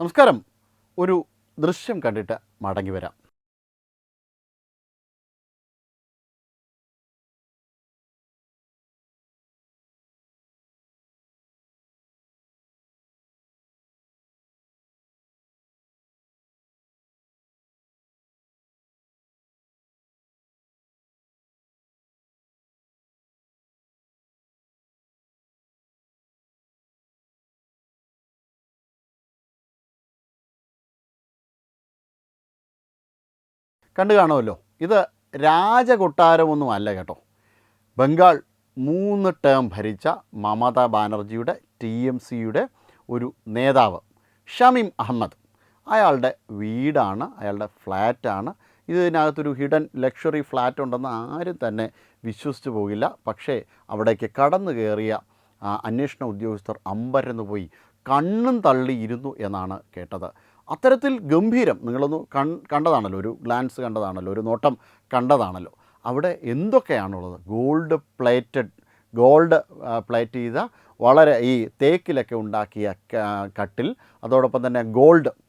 നമസ്കാരം. ഒരു ദൃശ്യം കണ്ടിട്ട് മടങ്ങി വരാം. കണ്ടു കാണുമല്ലോ. ഇത് രാജകൊട്ടാരമൊന്നും അല്ല കേട്ടോ. ബംഗാൾ 3 ടേം ഭരിച്ച മമതാ ബാനർജിയുടെ TMCയുടെ ഒരു നേതാവ് ഷമീം അഹമ്മദ്, അയാളുടെ വീടാണ്, അയാളുടെ ഫ്ലാറ്റാണ്. ഇതിനകത്തൊരു ഹിഡൻ ലക്ഷറി ഫ്ലാറ്റ് ഉണ്ടെന്ന് ആരും തന്നെ വിശ്വസിച്ച് പോകില്ല. പക്ഷേ അവിടേക്ക് കടന്നു കയറിയ അന്വേഷണ ഉദ്യോഗസ്ഥർ അമ്പരന്ന് പോയി കണ്ണും തള്ളിയിരുന്നു എന്നാണ് കേട്ടത്. അത്തരത്തിൽ ഗംഭീരം. നിങ്ങളൊന്ന് കണ്ടതാണല്ലോ, ഒരു ഗ്ലാൻസ് കണ്ടതാണല്ലോ, ഒരു നോട്ടം കണ്ടതാണല്ലോ. അവിടെ എന്തൊക്കെയാണുള്ളത്? ഗോൾഡ് പ്ലേറ്റ് ചെയ്ത വളരെ ഈ തേക്കിലൊക്കെ ഉണ്ടാക്കിയ കട്ടിൽ, അതോടൊപ്പം തന്നെ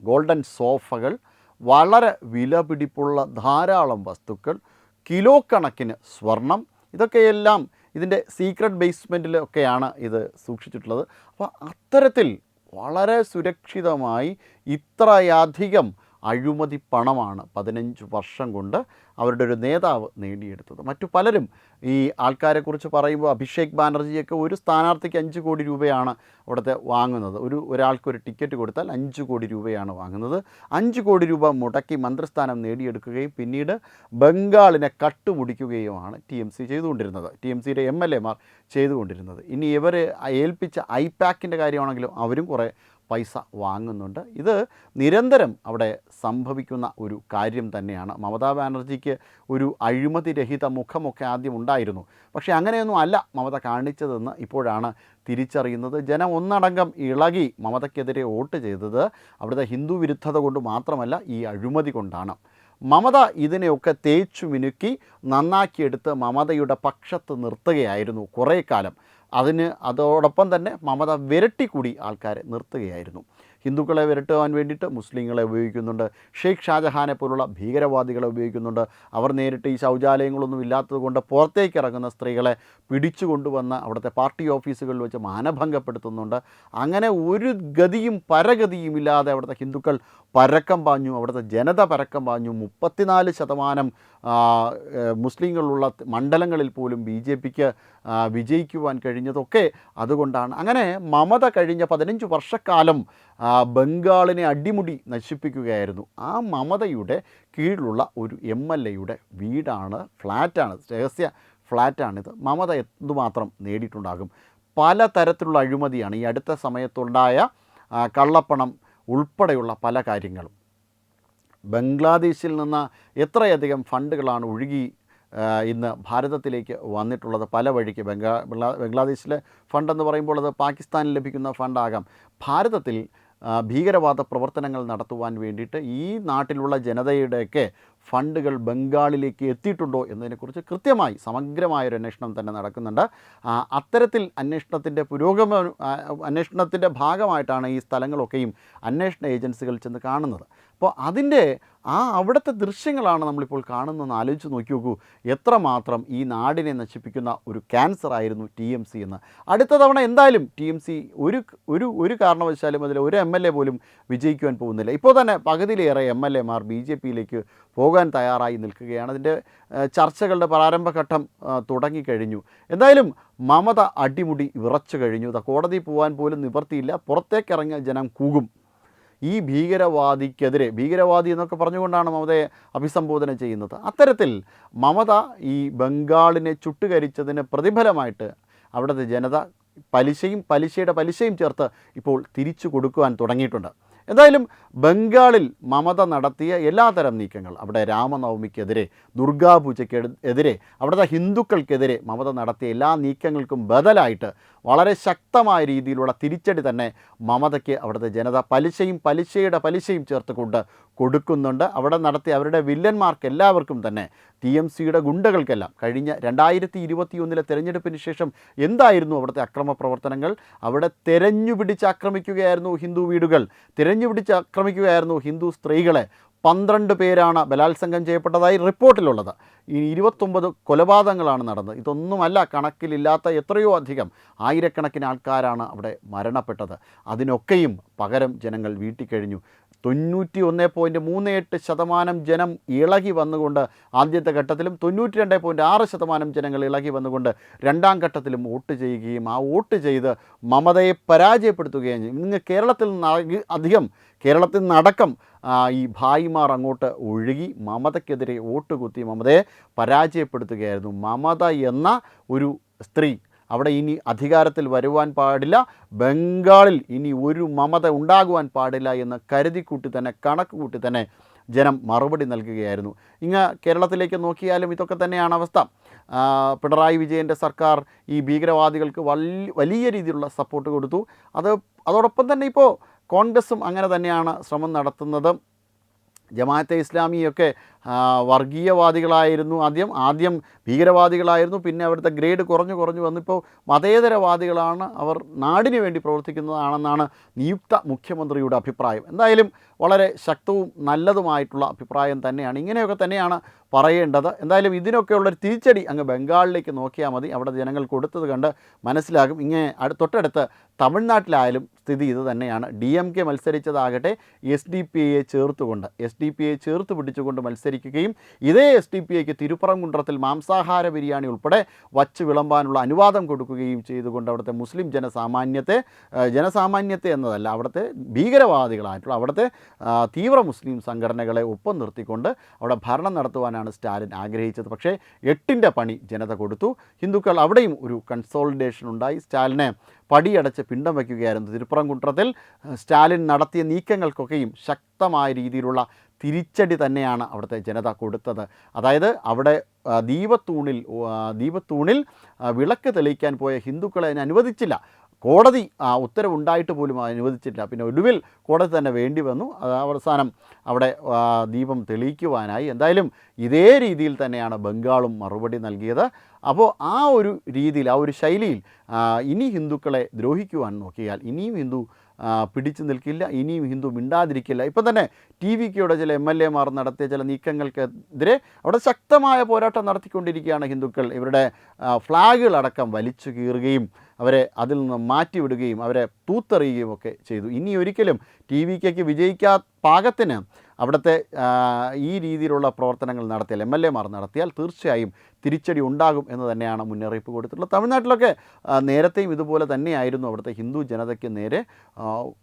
ഗോൾഡൻ സോഫകൾ, വളരെ വിലപിടിപ്പുള്ള ധാരാളം വസ്തുക്കൾ, കിലോ കണക്കിന് സ്വർണം, ഇതൊക്കെയെല്ലാം ഇതിൻ്റെ സീക്രട്ട് ബേസ്മെൻറ്റിലൊക്കെയാണ് ഇത് സൂക്ഷിച്ചിട്ടുള്ളത്. അപ്പോൾ അത്തരത്തിൽ വളരെ സുരക്ഷിതമായി ഇത്രയധികം അഴിമതി പണമാണ് 15 വർഷം കൊണ്ട് അവരുടെ ഒരു നേതാവ് നേടിയെടുത്തത്. മറ്റു പലരും ഈ ആൾക്കാരെക്കുറിച്ച് പറയുമ്പോൾ അഭിഷേക് ബാനർജിയൊക്കെ ഒരു സ്ഥാനാർത്ഥിക്ക് 5 കോടി രൂപയാണ് അവിടുത്തെ വാങ്ങുന്നത്. ഒരാൾക്കൊരു ടിക്കറ്റ് കൊടുത്താൽ 5 കോടി രൂപയാണ് വാങ്ങുന്നത്. 5 കോടി രൂപ മുടക്കി മന്ത്രിസ്ഥാനം നേടിയെടുക്കുകയും പിന്നീട് ബംഗാളിനെ കട്ടുമുടിക്കുകയുമാണ് TMC ചെയ്തുകൊണ്ടിരുന്നത്, TMCയുടെ MLA മാർ ചെയ്തുകൊണ്ടിരുന്നത്. ഇനി ഇവർ ഏൽപ്പിച്ച ഐപാക്കിൻ്റെ കാര്യമാണെങ്കിലും അവരും കുറേ പൈസ വാങ്ങുന്നുണ്ട്. ഇത് നിരന്തരം അവിടെ സംഭവിക്കുന്ന ഒരു കാര്യം തന്നെയാണ്. മമതാ ബാനർജിക്ക് ഒരു അഴിമതിരഹിത മുഖമൊക്കെ ആദ്യം ഉണ്ടായിരുന്നു. പക്ഷേ അങ്ങനെയൊന്നും അല്ല മമത കാണിച്ചതെന്ന് ഇപ്പോഴാണ് തിരിച്ചറിയുന്നത്. ജനം ഒന്നടങ്കം ഇളകി മമതയ്ക്കെതിരെ വോട്ട് ചെയ്തത് അവിടുത്തെ ഹിന്ദു വിരുദ്ധത കൊണ്ട് മാത്രമല്ല, ഈ അഴിമതി കൊണ്ടാണ്. മമത ഇതിനെയൊക്കെ തേച്ചു മിനുക്കി നന്നാക്കിയെടുത്ത് മമതയുടെ പക്ഷത്ത് നിർത്തുകയായിരുന്നു കുറേ കാലം. അതോടൊപ്പം തന്നെ മമത വിരട്ടിക്കൂടി ആൾക്കാരെ നിർത്തുകയായിരുന്നു. ഹിന്ദുക്കളെ വിരട്ടുവാൻ വേണ്ടിയിട്ട് മുസ്ലിങ്ങളെ ഉപയോഗിക്കുന്നുണ്ട്, ഷെയ്ഖ് ഷാജഹാനെ പോലുള്ള ഭീകരവാദികളെ ഉപയോഗിക്കുന്നുണ്ട്. അവർ നേരിട്ട് ഈ ശൗചാലയങ്ങളൊന്നും ഇല്ലാത്തത് കൊണ്ട് പുറത്തേക്ക് ഇറങ്ങുന്ന സ്ത്രീകളെ പിടിച്ചു കൊണ്ടുവന്ന് അവിടുത്തെ പാർട്ടി ഓഫീസുകളിൽ വെച്ച് മാനഭംഗപ്പെടുത്തുന്നുണ്ട്. അങ്ങനെ ഒരു ഗതിയും പരഗതിയും ഇല്ലാതെ അവിടുത്തെ ഹിന്ദുക്കൾ പരക്കം പാഞ്ഞു, അവിടുത്തെ ജനത പരക്കം പാഞ്ഞു. 34% മുസ്ലിങ്ങളുള്ള മണ്ഡലങ്ങളിൽ പോലും BJPക്ക് വിജയിക്കുവാൻ കഴിഞ്ഞതൊക്കെ അതുകൊണ്ടാണ്. അങ്ങനെ മമത കഴിഞ്ഞ 15 വർഷക്കാലം ബംഗാളിനെ അടിമുടി നശിപ്പിക്കുകയായിരുന്നു. ആ മമതയുടെ കീഴിലുള്ള ഒരു MLAയുടെ വീടാണ്, ഫ്ലാറ്റാണ്, രഹസ്യ ഫ്ലാറ്റാണിത്. മമത എന്തുമാത്രം നേടിയിട്ടുണ്ടാകും? പലതരത്തിലുള്ള അഴിമതിയാണ് ഈ അടുത്ത സമയത്തുണ്ടായ കള്ളപ്പണം ഉൾപ്പെടെയുള്ള പല കാര്യങ്ങളും. ബംഗ്ലാദേശിൽ നിന്ന് എത്രയധികം ഫണ്ടുകളാണ് ഒഴുകി ഇന്ന് ഭാരതത്തിലേക്ക് വന്നിട്ടുള്ളത് പല വഴിക്ക്. ബംഗ്ലാദേശിലെ ഫണ്ടെന്ന് പറയുമ്പോൾ അത് പാകിസ്ഥാനിൽ ലഭിക്കുന്ന ഫണ്ടാകാം. ഭാരതത്തിൽ ഭീകരവാദ പ്രവർത്തനങ്ങൾ നടത്തുവാൻ വേണ്ടിയിട്ട് ഈ നാട്ടിലുള്ള ജനതയുടെയൊക്കെ ഫണ്ടുകൾ ബംഗാളിലേക്ക് എത്തിയിട്ടുണ്ടോ എന്നതിനെക്കുറിച്ച് കൃത്യമായി സമഗ്രമായൊരു അന്വേഷണം തന്നെ നടക്കുന്നുണ്ട്. അത്തരത്തിൽ അന്വേഷണത്തിൻ്റെ ഭാഗമായിട്ടാണ് ഈ സ്ഥലങ്ങളൊക്കെയും അന്വേഷണ ഏജൻസികൾ ചെന്ന് കാണുന്നത്. അപ്പോൾ അതിൻ്റെ അവിടുത്തെ ദൃശ്യങ്ങളാണ് നമ്മളിപ്പോൾ കാണുന്നതെന്ന് ആലോചിച്ച് നോക്കി നോക്കൂ. എത്രമാത്രം ഈ നാടിനെ നശിപ്പിക്കുന്ന ഒരു ക്യാൻസർ ആയിരുന്നു TMC എന്ന്. അടുത്ത തവണ എന്തായാലും TMC ഒരു കാരണവശാലും അതിൽ ഒരു MLA പോലും വിജയിക്കുവാൻ പോകുന്നില്ല. ഇപ്പോൾ തന്നെ പകുതിയിലേറെ MLA മാർ BJPയിലേക്ക് പോകാൻ തയ്യാറായി നിൽക്കുകയാണ്. അതിൻ്റെ ചർച്ചകളുടെ പ്രാരംഭഘട്ടം തുടങ്ങിക്കഴിഞ്ഞു. എന്തായാലും മമത അടിമുടി വിറച്ചു കഴിഞ്ഞു. കോടതി പോകാൻ പോലും നിവർത്തിയില്ല. പുറത്തേക്കിറങ്ങിയ ജനം കൂകും. ഈ ഭീകരവാദി എന്നൊക്കെ പറഞ്ഞുകൊണ്ടാണ് മമതയെ അഭിസംബോധന ചെയ്യുന്നത്. അത്തരത്തിൽ മമത ഈ ബംഗാളിനെ ചുട്ടുകരിച്ചതിന് പ്രതിഫലമായിട്ട് അവിടുത്തെ ജനത പലിശയുടെ പലിശയും ചേർത്ത് ഇപ്പോൾ തിരിച്ചു കൊടുക്കുവാൻ തുടങ്ങിയിട്ടുണ്ട്. എന്തായാലും ബംഗാളിൽ മമത നടത്തിയ എല്ലാതരം നീക്കങ്ങൾ, അവിടെ രാമനവമിക്കെതിരെ, ദുർഗാപൂജയ്ക്കെതിരെ, അവിടുത്തെ ഹിന്ദുക്കൾക്കെതിരെ മമത നടത്തിയ എല്ലാ നീക്കങ്ങൾക്കും ബദലായിട്ട് വളരെ ശക്തമായ രീതിയിലുള്ള തിരിച്ചടി തന്നെ മമതയ്ക്ക് അവിടുത്തെ ജനത പലിശയുടെ പലിശയും ചേർത്തുകൊണ്ട് കൊടുക്കുന്നുണ്ട്. അവിടെ നടത്തിയ അവരുടെ വില്ലന്മാർക്ക് എല്ലാവർക്കും തന്നെ TMCയുടെ ഗുണ്ടകൾക്കെല്ലാം കഴിഞ്ഞ 2021 തെരഞ്ഞെടുപ്പിന് ശേഷം എന്തായിരുന്നു അവിടുത്തെ അക്രമ പ്രവർത്തനങ്ങൾ? അവിടെ തെരഞ്ഞുപിടിച്ച് ആക്രമിക്കുകയായിരുന്നു ഹിന്ദു വീടുകൾ, തെരഞ്ഞുപിടിച്ച് ആക്രമിക്കുകയായിരുന്നു ഹിന്ദു സ്ത്രീകളെ. 12 പേരാണ് ബലാത്സംഗം ചെയ്യപ്പെട്ടതായി റിപ്പോർട്ടിലുള്ളത്. ഈ 29 കൊലപാതകങ്ങളാണ് നടന്നത്. ഇതൊന്നുമല്ല, കണക്കിലില്ലാത്ത എത്രയോ അധികം ആയിരക്കണക്കിന് ആൾക്കാരാണ് അവിടെ മരണപ്പെട്ടത്. അതിനൊക്കെയും പകരം ജനങ്ങൾ വീട്ടിക്കഴിഞ്ഞു. 91.38% ജനം ഇളകി വന്നുകൊണ്ട് ആദ്യത്തെ ഘട്ടത്തിലും 92.6% ജനങ്ങൾ ഇളകി വന്നുകൊണ്ട് രണ്ടാം ഘട്ടത്തിലും വോട്ട് ചെയ്യുകയും ആ വോട്ട് ചെയ്ത് മമതയെ പരാജയപ്പെടുത്തുകയും ചെയ്യും. ഇന്ന് കേരളത്തിൽ നിന്നടക്കം ഈ ഭായിമാർ അങ്ങോട്ട് ഒഴുകി മമതയ്ക്കെതിരെ വോട്ട് കുത്തി മമതയെ പരാജയപ്പെടുത്തുകയായിരുന്നു. മമത എന്ന ഒരു സ്ത്രീ അവിടെ ഇനി അധികാരത്തിൽ വരുവാൻ പാടില്ല, ബംഗാളിൽ ഇനി ഒരു മമത ഉണ്ടാകുവാൻ പാടില്ല എന്ന് കരുതിക്കൂട്ടി തന്നെ കണക്ക് കൂട്ടി തന്നെ ജനം മറുപടി നൽകുകയായിരുന്നു. ഇങ്ങ് കേരളത്തിലേക്ക് നോക്കിയാലും ഇതൊക്കെ തന്നെയാണ് അവസ്ഥ. പിണറായി വിജയൻ്റെ സർക്കാർ ഈ ഭീകരവാദികൾക്ക് വലിയ രീതിയിലുള്ള സപ്പോർട്ട് കൊടുത്തു. അതോടൊപ്പം തന്നെ ഇപ്പോൾ കോൺഗ്രസും അങ്ങനെ തന്നെയാണ് ശ്രമം നടത്തുന്നത്. ജമാഅത്തെ ഇസ്ലാമിയൊക്കെ വർഗീയവാദികളായിരുന്നു, ആദ്യം ഭീകരവാദികളായിരുന്നു, പിന്നെ അവിടുത്തെ ഗ്രേഡ് കുറഞ്ഞു വന്നിപ്പോൾ മതേതരവാദികളാണ്, അവർ നാടിന് വേണ്ടി പ്രവർത്തിക്കുന്നതാണെന്നാണ് നിയുക്ത മുഖ്യമന്ത്രിയുടെ അഭിപ്രായം. എന്തായാലും വളരെ ശക്തവും നല്ലതുമായിട്ടുള്ള അഭിപ്രായം തന്നെയാണ്. ഇങ്ങനെയൊക്കെ തന്നെയാണ് പറയേണ്ടത്. എന്തായാലും ഇതിനൊക്കെയുള്ളൊരു തിരിച്ചടി അങ്ങ് ബംഗാളിലേക്ക് നോക്കിയാൽ മതി. അവിടെ ജനങ്ങൾ കൊടുത്തത് കണ്ട് മനസ്സിലാകും. തൊട്ടടുത്ത് തമിഴ്നാട്ടിലായാലും സ്ഥിതി ഇത് തന്നെയാണ്. DMK മത്സരിച്ചതാകട്ടെ SDPIയെ ചേർത്ത് പിടിച്ചുകൊണ്ട് മത്സരിക്കുകയും ഇതേ SDPIക്ക് തിരുപ്പറംകുன்றത്തിൽ മാംസാഹാര ബിരിയാണി ഉൾപ്പെടെ വച്ച് വിളമ്പാനുള്ള അനുവാദം കൊടുക്കുകയും ചെയ്തുകൊണ്ട് അവിടുത്തെ മുസ്ലിം ജനസാമാന്യത്തെ എന്നതല്ല, അവിടുത്തെ ഭീകരവാദികളായിട്ടുള്ള അവിടുത്തെ തീവ്ര മുസ്ലിം സംഘടനകളെ ഒപ്പം നിർത്തിക്കൊണ്ട് അവിടെ ഭരണം നടത്തുവാനാണ് സ്റ്റാലിൻ ആഗ്രഹിച്ചത്. പക്ഷേ 8ൻ്റെ പണി ജനത കൊടുത്തു. ഹിന്ദുക്കൾ അവിടെയും ഒരു കൺസോളിഡേഷൻ ഉണ്ടായി. സ്റ്റാലിനെ പടിയടച്ച് പിണ്ടം വയ്ക്കുകയായിരുന്നു. തിരുപ്പറംകുன்றത്തിൽ സ്റ്റാലിൻ നടത്തിയ നീക്കങ്ങൾക്കൊക്കെയും ശക്തമായ രീതിയിലുള്ള തിരിച്ചടി തന്നെയാണ് അവിടുത്തെ ജനത കൊടുത്തത്. അതായത് അവിടെ ദീപത്തൂണിൽ വിളക്ക് തെളിയിക്കാൻ പോയ ഹിന്ദുക്കളെ അനുവദിച്ചില്ല. കോടതി ഉത്തരവുണ്ടായിട്ട് പോലും അനുവദിച്ചില്ല. പിന്നെ ഒടുവിൽ കോടതി തന്നെ വേണ്ടി വന്നു. അവസാനം അവിടെ ദീപം തെളിയിക്കുവാനായി. എന്തായാലും ഇതേ രീതിയിൽ തന്നെയാണ് ബംഗാളും മറുപടി നൽകിയത്. അപ്പോൾ ആ ഒരു രീതിയിൽ, ആ ഒരു ശൈലിയിൽ ഇനി ഹിന്ദുക്കളെ ദ്രോഹിക്കുവാൻ നോക്കിയാൽ ഇനിയും ഹിന്ദു പിടിച്ചു നിൽക്കില്ല, ഇനിയും ഹിന്ദു മിണ്ടാതിരിക്കില്ല. ഇപ്പം തന്നെ TVKയുടെ ചില MLAമാർ നടത്തിയ ചില നീക്കങ്ങൾക്കെതിരെ അവിടെ ശക്തമായ പോരാട്ടം നടത്തിക്കൊണ്ടിരിക്കുകയാണ് ഹിന്ദുക്കൾ. ഇവരുടെ ഫ്ലാഗുകളടക്കം വലിച്ചു കീറുകയും അവരെ അതിൽ നിന്ന് മാറ്റിവിടുകയും അവരെ തൂത്തെറിയുകയും ഒക്കെ ചെയ്തു. ഇനി ഒരിക്കലും TVKയ്ക്ക് വിജയിക്കാത്ത പാകത്തിന് അവിടുത്തെ ഈ രീതിയിലുള്ള പ്രവർത്തനങ്ങൾ നടത്തിയാൽ, MLAമാർ നടത്തിയാൽ തീർച്ചയായും തിരിച്ചടി ഉണ്ടാകും എന്ന് തന്നെയാണ് മുന്നറിയിപ്പ് കൊടുത്തിട്ടുള്ളത്. തമിഴ്നാട്ടിലൊക്കെ നേരത്തെയും ഇതുപോലെ തന്നെയായിരുന്നു. അവിടുത്തെ ഹിന്ദു ജനതയ്ക്ക് നേരെ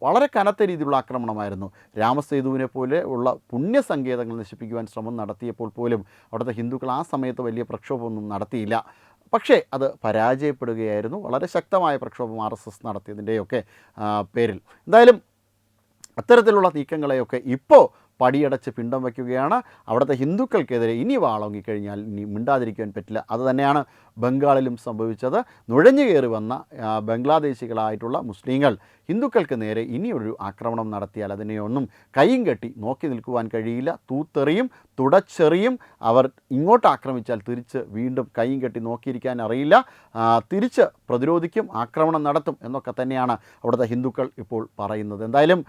വളരെ കനത്ത രീതിയിലുള്ള ആക്രമണമായിരുന്നു. രാമസേതുവിനെ പോലെ ഉള്ള പുണ്യസങ്കേതങ്ങൾ നശിപ്പിക്കുവാൻ ശ്രമം നടത്തിയപ്പോൾ പോലും അവിടുത്തെ ഹിന്ദുക്കൾ ആ സമയത്ത് വലിയ പ്രക്ഷോഭമൊന്നും നടത്തിയില്ല. പക്ഷേ അത് പരാജയപ്പെടുകയായിരുന്നു. വളരെ ശക്തമായ പ്രക്ഷോഭം RSS നടത്തിയതിൻ്റെയൊക്കെ പേരിൽ. എന്തായാലും അത്തരത്തിലുള്ള നീക്കങ്ങളെയൊക്കെ ഇപ്പോൾ പടിയടച്ച് പിണ്ടം വയ്ക്കുകയാണ്. അവിടുത്തെ ഹിന്ദുക്കൾക്കെതിരെ ഇനി വാളോങ്ങിക്കഴിഞ്ഞാൽ ഇനി മിണ്ടാതിരിക്കാൻ പറ്റില്ല. അതുതന്നെയാണ് ബംഗാളിലും സംഭവിച്ചത്. നുഴഞ്ഞു കയറി വന്ന ബംഗ്ലാദേശികളായിട്ടുള്ള മുസ്ലിങ്ങൾ ഹിന്ദുക്കൾക്ക് നേരെ ഇനിയൊരു ആക്രമണം നടത്തിയാൽ അതിനെയൊന്നും കൈയും കെട്ടി നോക്കി നിൽക്കുവാൻ കഴിയില്ല. തൂത്തെറിയും തുടച്ചെറിയും. അവർ ഇങ്ങോട്ട് ആക്രമിച്ചാൽ തിരിച്ച് വീണ്ടും കൈയും കെട്ടി നോക്കിയിരിക്കാൻ അറിയില്ല, തിരിച്ച് പ്രതിരോധിക്കും, ആക്രമണം നടത്തും എന്നൊക്കെ തന്നെയാണ് അവിടുത്തെ ഹിന്ദുക്കൾ ഇപ്പോൾ പറയുന്നത്. എന്തായാലും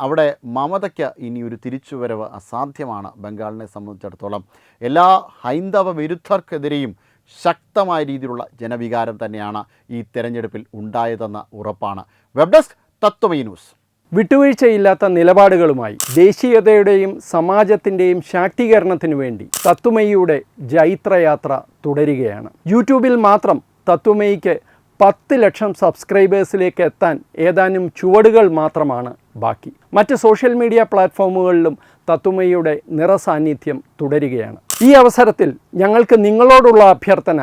അവിടെ മമതയ്ക്ക് ഇനിയൊരു തിരിച്ചുവരവ് അസാധ്യമാണ്. ബംഗാളിനെ സംബന്ധിച്ചിടത്തോളം എല്ലാ ഹൈന്ദവ വിരുദ്ധർക്കെതിരെയും ശക്തമായ രീതിയിലുള്ള ജനവികാരം തന്നെയാണ് ഈ തെരഞ്ഞെടുപ്പിൽ ഉണ്ടായതെന്ന ഉറപ്പാണ്. Web desk Tatwamayi news. വിട്ടുവീഴ്ചയില്ലാത്ത നിലപാടുകളുമായി ദേശീയതയുടെയും സമാജത്തിൻ്റെയും ശാക്തീകരണത്തിനു വേണ്ടി തത്വമയിയുടെ ജൈത്രയാത്ര തുടരുകയാണ്. യൂട്യൂബിൽ മാത്രം തത്വമയിക്ക് 10 ലക്ഷം സബ്സ്ക്രൈബേഴ്സിലേക്ക് എത്താൻ ഏതാനും ചുവടുകൾ മാത്രമാണ് ബാക്കി. മറ്റ് സോഷ്യൽ മീഡിയ പ്ലാറ്റ്ഫോമുകളിലും തത്വമയിയുടെ നിറസാന്നിധ്യം തുടരുകയാണ്. ഈ അവസരത്തിൽ ഞങ്ങൾക്ക് നിങ്ങളോടുള്ള അഭ്യർത്ഥന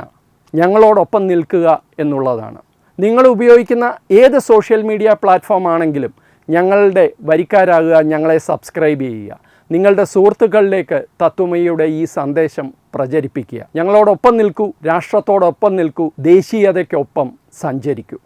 ഞങ്ങളോടൊപ്പം നിൽക്കുക എന്നുള്ളതാണ്. നിങ്ങൾ ഉപയോഗിക്കുന്ന ഏത് സോഷ്യൽ മീഡിയ പ്ലാറ്റ്ഫോം ആണെങ്കിലും ഞങ്ങളുടെ വരിക്കാരാകുക, ഞങ്ങളെ സബ്സ്ക്രൈബ് ചെയ്യുക, നിങ്ങളുടെ സുഹൃത്തുക്കളിലേക്ക് തത്വമയിയുടെ ഈ സന്ദേശം പ്രചരിപ്പിക്കുക. ഞങ്ങളോടൊപ്പം നിൽക്കൂ, രാഷ്ട്രത്തോടൊപ്പം നിൽക്കൂ, ദേശീയതയ്ക്കൊപ്പം സഞ്ചരിക്കൂ.